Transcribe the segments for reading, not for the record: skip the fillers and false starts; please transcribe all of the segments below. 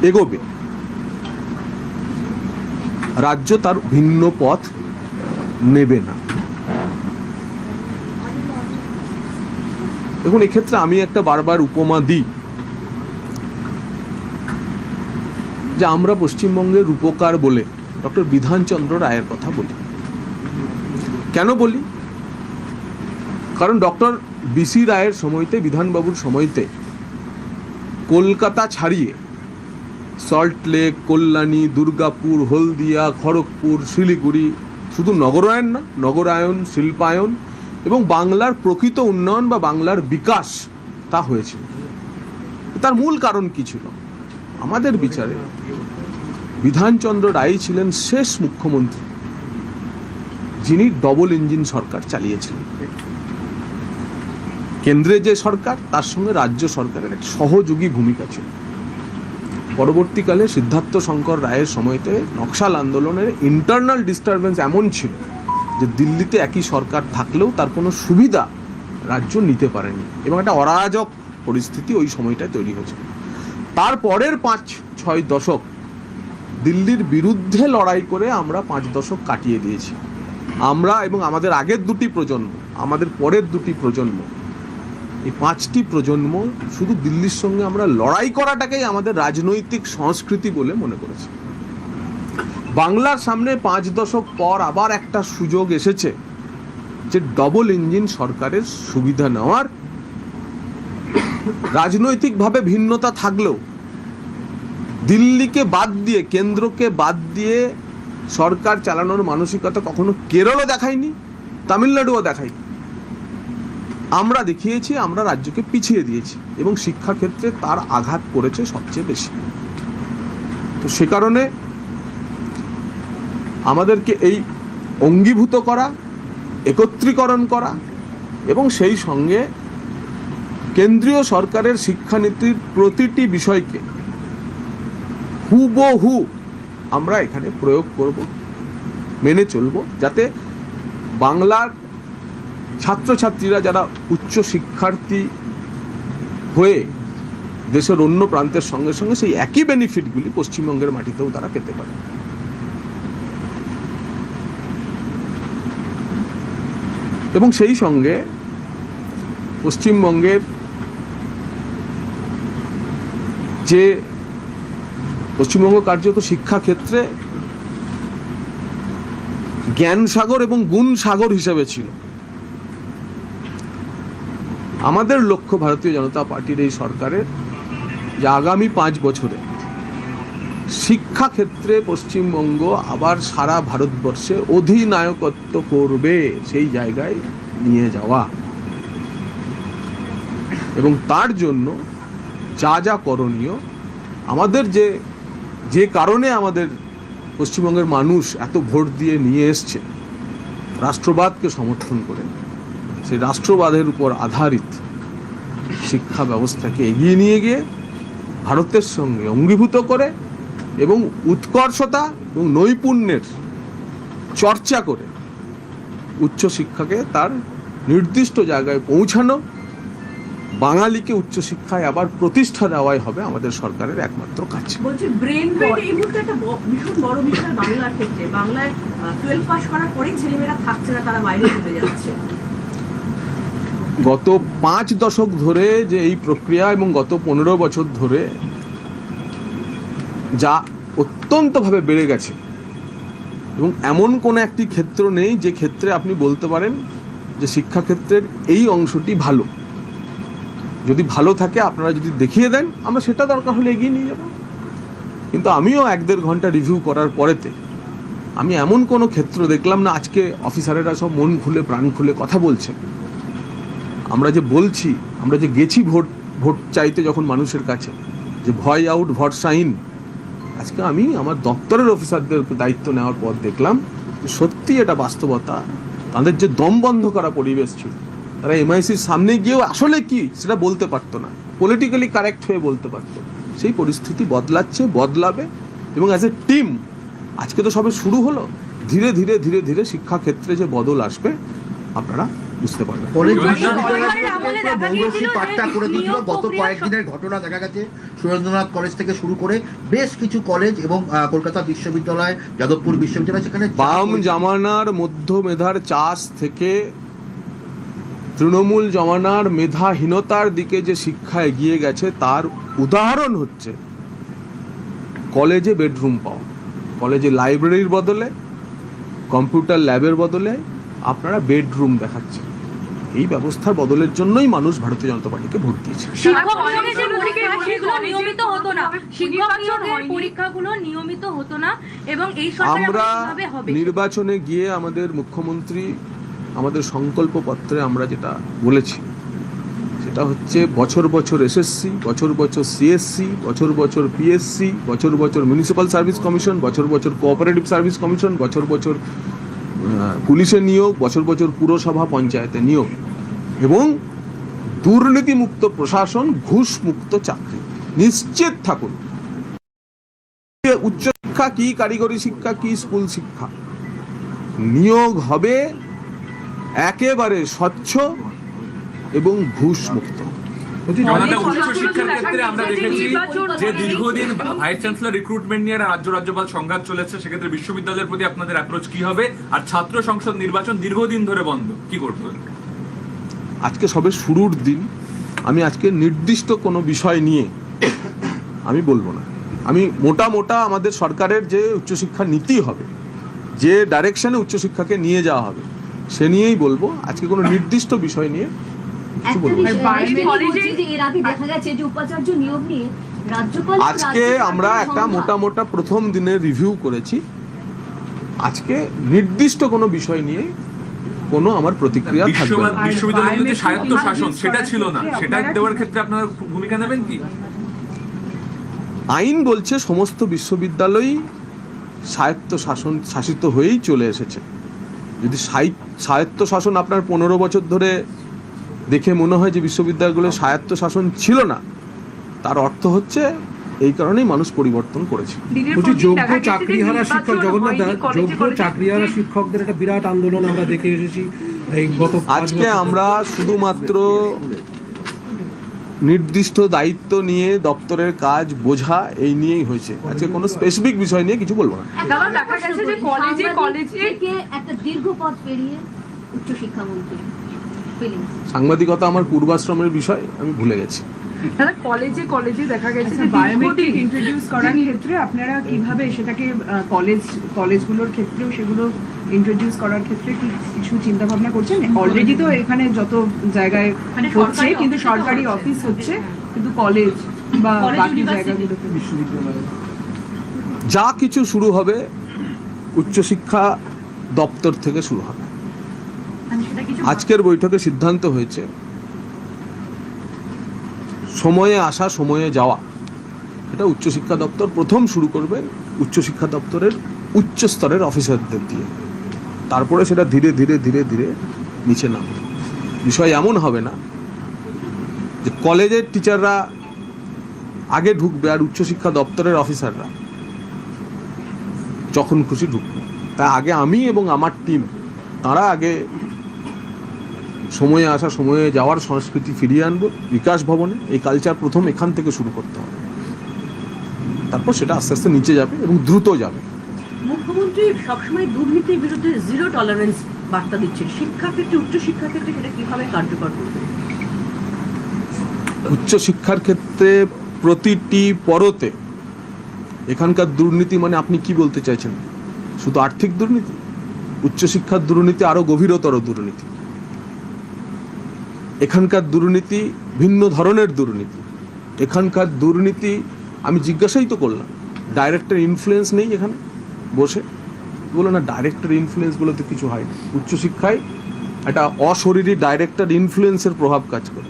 এগোবে, রাজ্য তার ভিন্ন পথ নেবে না। দেখুন, এক্ষেত্রে আমি একটা বারবার উপমা দিই যে আমরা পশ্চিমবঙ্গের রূপকার বলে ডক্টর বিধানচন্দ্র রায়ের কথা বলি। কেন বলি? কারণ ডক্টর বিসি রায়ের সময়তে, বিধানবাবুর সময়তে কলকাতা ছাড়িয়ে সল্ট লেক, কল্যাণী, দুর্গাপুর, হলদিয়া, খড়গপুর, শিলিগুড়ি, শুধু নগরায়ন না, নগরায়ন, শিল্পায়ন এবং বাংলার প্রকৃত উন্নয়ন বা বাংলার বিকাশ তা হয়েছিল। তার মূল কারণ কি ছিল? আমাদের বিচারে বিধানচন্দ্র রায় ছিলেন শেষ মুখ্যমন্ত্রী যিনি ডবল ইঞ্জিন সরকার চালিয়েছিলেন। কেন্দ্রে যে সরকার, তার সঙ্গে রাজ্য সরকারের এক সহযোগী ভূমিকা ছিল। পরবর্তীকালে সিদ্ধার্থ শঙ্কর রায়ের সময়তে নকশাল আন্দোলনের ইন্টারনাল ডিস্টারবেন্স এমন ছিল যে দিল্লিতে একই সরকার থাকলেও তার কোনো সুবিধা রাজ্য নিতে পারেনি এবং একটা অরাজক পরিস্থিতি ওই সময়টায় তৈরি হয়েছিল। তারপরের 5-6 দশক দিল্লির বিরুদ্ধে লড়াই করে আমরা 5 দশক কাটিয়ে দিয়েছি। আমরা এবং আমাদের আগের দুটি প্রজন্ম, আমাদের পরের দুটি প্রজন্ম, এই 5টি প্রজন্ম শুধু দিল্লির সঙ্গে আমরা লড়াই করাটাকেই আমাদের রাজনৈতিক সংস্কৃতি বলে মনে করেছি। বাংলার সামনে 5 দশক পর আবার একটা সুযোগ এসেছে যে ডবল ইঞ্জিন সরকারের সুবিধা নেওয়ার। রাজনৈতিকভাবে ভিন্নতা থাকলেও দিল্লিকে বাদ দিয়ে, কেন্দ্রকে বাদ দিয়ে সরকার চালানোর মানসিকতা কখনো কেরলও দেখায়নি, তামিলনাড়ুও দেখায়নি। আমরা দেখিয়েছি, আমরা রাজ্যকে পিছিয়ে দিয়েছি এবং শিক্ষাক্ষেত্রে তার আঘাত পড়েছে সবচেয়ে বেশি। তো সে কারণে আমাদেরকে এই অঙ্গীভূত করা, একত্রীকরণ করা এবং সেই সঙ্গে কেন্দ্রীয় সরকারের শিক্ষানীতির প্রতিটি বিষয়কে হুবহু আমরা এখানে প্রয়োগ করব, মেনে চলব, যাতে বাংলার ছাত্রছাত্রীরা যারা উচ্চ শিক্ষার্থী হয়ে দেশের অন্য প্রান্তের সঙ্গে সঙ্গে সেই একই বেনিফিটগুলি পশ্চিমবঙ্গের মাটিতেও তারা পেতে পারে। এবং সেই সঙ্গে পশ্চিমবঙ্গের যে পশ্চিমবঙ্গ কার্যত শিক্ষাক্ষেত্রে জ্ঞান সাগর এবং গুণ সাগর হিসেবে ছিল। আমাদের লক্ষ্য ভারতীয় জনতা পার্টির এই সরকারের যে আগামী 5 বছরে শিক্ষাক্ষেত্রে পশ্চিমবঙ্গ আবার সারা ভারতবর্ষে অধিনায়কত্ব করবে, সেই জায়গায় নিয়ে যাওয়া এবং তার জন্য যা যা করণীয়, আমাদের যে কারণে আমাদের পশ্চিমবঙ্গের মানুষ এত ভোট দিয়ে নিয়ে এসছে রাষ্ট্রবাদকে সমর্থন করে, সেই রাষ্ট্রবাদের উপর আধারিত শিক্ষা ব্যবস্থাকে এগিয়ে নিয়ে গিয়ে ভারতের সঙ্গে অঙ্গীভূত করে এবং উৎকর্ষতা এবং নৈপুণ্যের চর্চা করে উচ্চশিক্ষাকে তার নির্দিষ্ট জায়গায় পৌঁছানো, বাঙালিকে উচ্চশিক্ষায় আবার প্রতিষ্ঠা দেওয়াই হবে আমাদের সরকারের একমাত্র কাজ। বলছি ব্রেন ড্রেন এই মুহূর্তে একটা ভীষণ বড় বিষয় বাংলার ক্ষেত্রে। বাংলায় 12 পাস করার পরেই ছেলেমেয়েরা থাকছে না, তারা বাইরে চলে যাচ্ছে। গত 5 দশক ধরে যে এই প্রক্রিয়া এবং গত 15 বছর ধরে যা অত্যন্তভাবে বেড়ে গেছে এবং এমন কোনো একটি ক্ষেত্র নেই যে ক্ষেত্রে আপনি বলতে পারেন যে শিক্ষাক্ষেত্রের এই অংশটি ভালো। যদি ভালো থাকে আপনারা যদি দেখিয়ে দেন, আমরা সেটা দরকার হলে এগিয়ে নিয়ে যাব। কিন্তু আমিও 1-1.5 ঘন্টা রিভিউ করার পরেতে আমি এমন কোনো ক্ষেত্র দেখলাম না। আজকে অফিসারেরা সব মন খুলে প্রাণ খুলে কথা বলছেন। আমরা যে বলছি, আমরা যে গেছি ভোট চাইতে যখন মানুষের কাছে, যে ভয় আউট ভরসা ইন, আজকে আমি আমার দপ্তরের অফিসারদের দায়িত্ব নেওয়ার পর দেখলাম সত্যি এটা বাস্তবতা। তাদের যে দম বন্ধ করা পরিবেশ ছিল, তারা এমআইসির সামনে গিয়েও আসলে কি সেটা বলতে পারতো না, পলিটিক্যালি কারেক্ট হয়ে বলতে পারতো। সেই পরিস্থিতি বদলাচ্ছে, বদলাবে এবং অ্যাজ এ টিম আজকে তো সবে শুরু হলো, ধীরে ধীরে ধীরে ধীরে শিক্ষাক্ষেত্রে যে বদল আসবে আপনারা বুঝতে পারবেন। কলেজ মৌলসী পাঠটা করে দিয়েছিল। গত কয়েকদিনের ঘটনা দেখা গেছে সুরেন্দ্রনাথ কলেজ থেকে শুরু করে বেশ কিছু কলেজ এবং কলকাতা বিশ্ববিদ্যালয়, যাদবপুর বিশ্ববিদ্যালয়, সেখানে বাম জামানার মধ্য মেধার চাষ থেকে তৃণমূল জমানার মেধাহীনতার দিকে যে শিক্ষা এগিয়ে গেছে তার উদাহরণ হচ্ছে কলেজে বেডরুম পাওয়া। কলেজে লাইব্রেরির বদলে, কম্পিউটার ল্যাবের বদলে আপনারা বেডরুম দেখাচ্ছেন। এই ব্যবস্থার বদলের জন্যই মানুষ ভারতীয় জনতা পার্টিকে ভোট দিয়েছে। শিক্ষক নিয়োগের যে পরীক্ষা সেগুলো নিয়মিত হতো না, শিক্ষক নিয়োগের পরীক্ষাগুলো নিয়মিত হতো না, এবং এই সরকার আমরা কিভাবে হবে? নির্বাচনে গিয়ে আমাদের মুখ্যমন্ত্রী আমাদের সংকল্প পত্রে আমরা যেটা বলেছি সেটা হচ্ছে বছর বছর এসএসসি, বছর বছর সিএসসি, বছর বছর পিএসসি, বছর বছর মিউনিসিপ্যাল সার্ভিস কমিশন, বছর বছর কোঅপারেটিভ সার্ভিস কমিশন, বছর বছর পুলিশের নিয়োগ, বছর বছর পুরসভা পঞ্চায়েতে নিয়োগ, এবং দুর্নীতিমুক্ত প্রশাসন, ঘুষমুক্ত চাকরি। নিশ্চিত থাকুন, উচ্চশিক্ষা কি, কারিগরি শিক্ষা কি, স্কুল শিক্ষা, নিয়োগ হবে একেবারে স্বচ্ছ এবং ঘুষ মুক্ত। উচ্চশিক্ষার ক্ষেত্রে আমরা দেখেছি যে দীর্ঘদিন ভাইস চ্যান্সেলর রিক্রুটমেন্ট নিয়ে রাজ্যপাল সংঘাত চলেছে, সেক্ষেত্রে বিশ্ববিদ্যালয়ের প্রতি আপনাদের অ্যাপ্রোচ কি হবে? আর ছাত্র সংসদ নির্বাচন দীর্ঘদিন ধরে বন্ধ, কি করতে হবে? আজকে সবে শুরুর দিন, আমি আজকে নির্দিষ্ট কোনো বিষয় নিয়ে আমি বলবো না। আমি মোটা আমাদের সরকারের যে উচ্চশিক্ষা নীতি হবে, যে ডাইরেকশনে উচ্চশিক্ষাকে নিয়ে যাওয়া হবে, সে নিয়েই বলবো। আজকে কোনো নির্দিষ্ট বিষয় নিয়ে কিছু বলবো না। আজকে আমরা একটা মোটা প্রথম দিনে রিভিউ করেছি। আজকে নির্দিষ্ট কোনো বিষয় নিয়ে কোনো আমার প্রতিক্রিয়া থাকবে না। বিশ্ববিদ্যালয়ের যে স্বায়ত্ত শাসন সেটা ছিল না, সেটা দেওয়ার ক্ষেত্রে আপনারা ভূমিকা নেবেন কি? আইন বলছে সমস্ত বিশ্ববিদ্যালয়ই স্বায়ত্ত শাসিত হয়েই চলে এসেছে। যদি স্বায়ত্ত শাসন আপনার 15 বছর ধরে দেখে মনে হয় যে বিশ্ববিদ্যালয়গুলো স্বায়ত্ত শাসন ছিল না, তার অর্থ হচ্ছে এই কারণেই মানুষ পরিবর্তন করেছে। যোগ্য চাকরিহারা শিক্ষক, জগন্নাথ দা, যোগ্য চাকরিহারা শিক্ষকদের একটা বিরাট আন্দোলন আমরা দেখে এসেছি এই গত। আজকে আমরা শুধুমাত্র নির্দিষ্ট দায়িত্ব নিয়ে দপ্তরের কাজ বোঝা এই নিয়েই হয়েছে। আজকে কোনো স্পেসিফিক বিষয় নিয়ে কিছু বলবো না। দেখা গেছে যে কলেজে একটা দীর্ঘ পথ পেরিয়ে উচ্চশিক্ষামন্ত্রী সাংবাদিকতা আমার পূর্বাশ্রমের বিষয়, আমি ভুলে গেছি। কলেজে দেখা গেছে যে বায়োমেট্রিক ইন্ট্রোডিউস করার ক্ষেত্রে আপনারা কিভাবে সেটাকে কলেজগুলোর ক্ষেত্রেও সেগুলো ইন্ট্রোডিউস করার ক্ষেত্রে কি কিছু চিন্তা ভাবনা করছেন? অলরেডি তো এখানে যত জায়গায় হচ্ছে, কিন্তু সরকারি অফিস হচ্ছে, কিন্তু কলেজ বা বাকি জায়গাগুলোতে বিশ্ববিদ্যালয় যা কিছু শুরু হবে উচ্চশিক্ষা দপ্তর থেকে শুরু হবে। আজকের বৈঠকে সিদ্ধান্ত হয়েছে সময়ে আসা সময়ে যাওয়া, এটা উচ্চশিক্ষা দপ্তর প্রথম শুরু করবে উচ্চশিক্ষা দপ্তরের উচ্চ স্তরের অফিসারদের দিয়ে, তারপরে সেটা ধীরে ধীরে ধীরে ধীরে নিচে নামবে। বিষয় এমন হবে না যে কলেজের টিচাররা আগে ঢুকবে আর উচ্চশিক্ষা দপ্তরের অফিসাররা যখন খুশি ঢুকবে। তাই আগে আমি এবং আমার টিম, তারা আগে সময়ে আসা সময়ে যাওয়ার সংস্কৃতি ফিরিয়ে আনবো বিকাশ ভবনে। এই কালচার প্রথম এখান থেকে শুরু করতে হবে, তারপর সেটা আস্তে আস্তে নিচে যাবে এবং দ্রুত যাবে। মুখ্যমন্ত্রী সবসময় দুর্নীতির বিরুদ্ধে জিরো টলারেন্স বার্তা দিচ্ছেন, শিক্ষাক্ষেত্রে উচ্চশিক্ষার ক্ষেত্রে সেটা কিভাবে কার্যকর করবে? উচ্চশিক্ষার ক্ষেত্রে প্রতিটি পরতে এখানকার দুর্নীতি মানে আপনি কি বলতে চাইছেন? শুধু আর্থিক দুর্নীতি? উচ্চশিক্ষার দুর্নীতি আরো গভীরতর দুর্নীতি। এখানকার দুর্নীতি ভিন্ন ধরনের দুর্নীতি। এখানকার দুর্নীতি, আমি জিজ্ঞাসাই তো করলাম, ডাইরেক্টর ইনফ্লুয়েন্স নেই এখানে বসে? বলো না ডাইরেক্টর ইনফ্লুয়েন্স বলতে কিছু হয় না। উচ্চশিক্ষায় একটা অশরীরী ডাইরেক্টর ইনফ্লুয়েন্সের প্রভাব কাজ করে।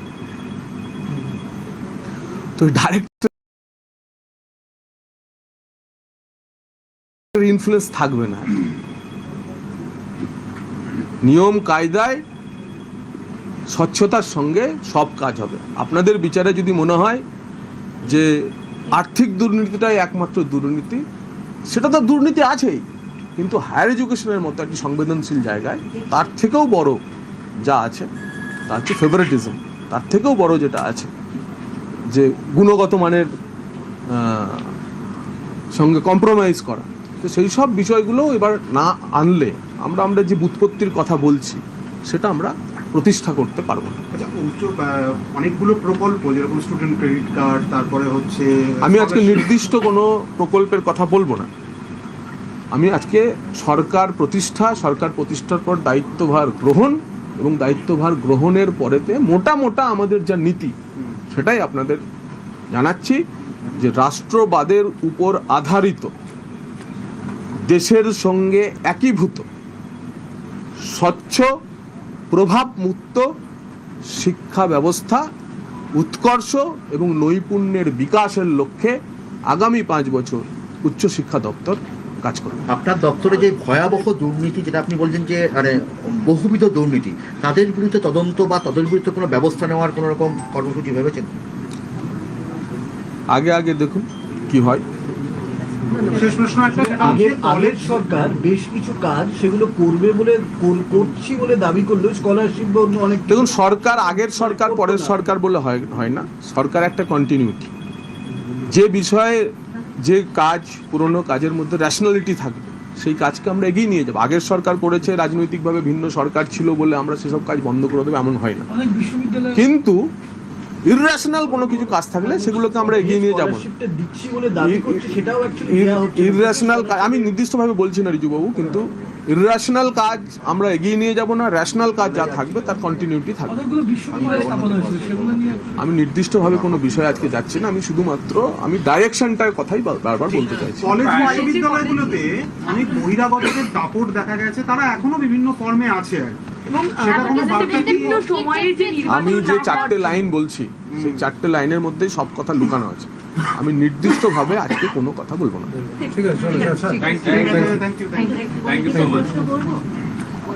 তো ডাইরেক্টর ইনফ্লুয়েন্স থাকবে না। নিয়ম কায়দায় স্বচ্ছতার সঙ্গে সব কাজ হবে। আপনাদের বিচারে যদি মনে হয় যে আর্থিক দুর্নীতিটাই একমাত্র দুর্নীতি, সেটা তো দুর্নীতি আছেই, কিন্তু হায়ার এডুকেশনের মতো একটি সংবেদনশীল জায়গায় তার থেকেও বড় যা আছে তা হচ্ছে ফেভারিটিজম। তার থেকেও বড় যেটা আছে যে গুণগত মানের সঙ্গে কম্প্রোমাইজ করা, তো সেই সব বিষয়গুলো এবার না আনলে আমরা যে ব্যুৎপত্তির কথা বলছি সেটা আমরা প্রতিষ্ঠা করতে পারবো না। আচ্ছা, অনেকগুলো প্রকল্প যেরকম স্টুডেন্ট ক্রেডিট কার্ড, তারপরে হচ্ছে আমি আজকে নির্দিষ্ট কোনো প্রকল্পের কথা বলবো না। আমি আজকে সরকার প্রতিষ্ঠার পর দায়িত্বভার গ্রহণ এবং দায়িত্বভার গ্রহণের পরেতে মোটা আমাদের যা নীতি সেটাই আপনাদের জানাচ্ছি, যে রাষ্ট্রবাদের উপর আধারিত, দেশের সঙ্গে একীভূত, স্বচ্ছ, প্রভাবমুক্ত শিক্ষা ব্যবস্থা উৎকর্ষ এবং নৈপুণ্যের বিকাশের লক্ষ্যে আগামী 5 বছর উচ্চশিক্ষা দপ্তর কাজ করবে। আপনার দপ্তরে যে ভয়াবহ দুর্নীতি, যেটা আপনি বলছেন যে মানে বহুবিধ দুর্নীতি, তাদের বিরুদ্ধে তদন্ত বা তাদের বিরুদ্ধে কোনো ব্যবস্থা নেওয়ার কোনো রকম কর্মসূচি ভেবেছেন? আগে দেখুন কি হয়। শেষ প্রশ্ন একটা, আগের সরকার বেশ কিছু কাজ সেগুলো করবে বলে করছি বলে দাবি করলেও স্কলারশিপ বা অন্য অনেক দেখুন, আগের সরকার পরের সরকার বলে হয় না, সরকার একটা কন্টিনিউটি। যে বিষয়ে যে কাজ, পুরনো কাজের মধ্যে রেশনালিটি থাকবে সেই কাজকে আমরা এগিয়ে নিয়ে যাবো। আগের সরকার করেছে, রাজনৈতিকভাবে ভিন্ন সরকার ছিল বলে আমরা সেসব কাজ বন্ধ করে দেবো এমন হয় না, কিন্তু ইররেশনাল কোনো কিছু কাজ থাকলে সেগুলোকে আমরা এগিয়ে নিয়ে যাবো। দিচ্ছি বলে দাবি করছে সেটাও অ্যাকচুয়ালি দেয়া হচ্ছে। ইররেশনাল কাজ আমি নির্দিষ্টভাবে বলছি না রিজুবাবু, কিন্তু ইররেশনাল কাজ আমরা এগিয়ে নিয়ে যাব না, রেশনাল কাজ যা থাকবে তার কন্টিনিউটি থাকবে। আমি নির্দিষ্টভাবে কোনো বিষয় আজকে যাচ্ছি না, আমি শুধুমাত্র ডাইরেকশনটার কথাই বারবার বলতে চাইছি। কলেজ বিশ্ববিদ্যালয়গুলোতে অনেক বহিরাগতদের দাপট দেখা গেছে, তারা এখনো বিভিন্ন ফর্মে আছে আর কি। এবং সেটা কোনো বার্তা কি? সময়ের যে আমি যে 4টে লাইন বলছি সেই 4টে লাইনের মধ্যেই সব কথা লুকানো আছে। আমি নির্দিষ্টভাবে আজকে কোনো কথা বলবো না। ঠিক আছে, চলো, sir. Thank you so much. প্রশ্ন করবো,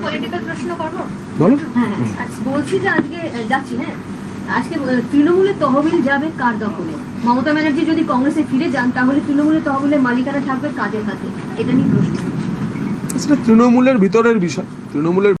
পলিটিক্যাল প্রশ্ন করবো। বলো। হ্যাঁ, আচ্ছা, বলছি যে আজকে যাচ্ছি, হ্যাঁ, আজকে তৃণমূলের তহবিল যাবে কার দখলে? মমতা ব্যানার্জি যদি কংগ্রেসে ফিরে যান তাহলে তৃণমূলের তহবিলের মালিকানা থাকবে কাদের হাতে? এটা নিয়ে প্রশ্ন। সেটা তৃণমূলের ভিতরের বিষয়। তৃণমূলের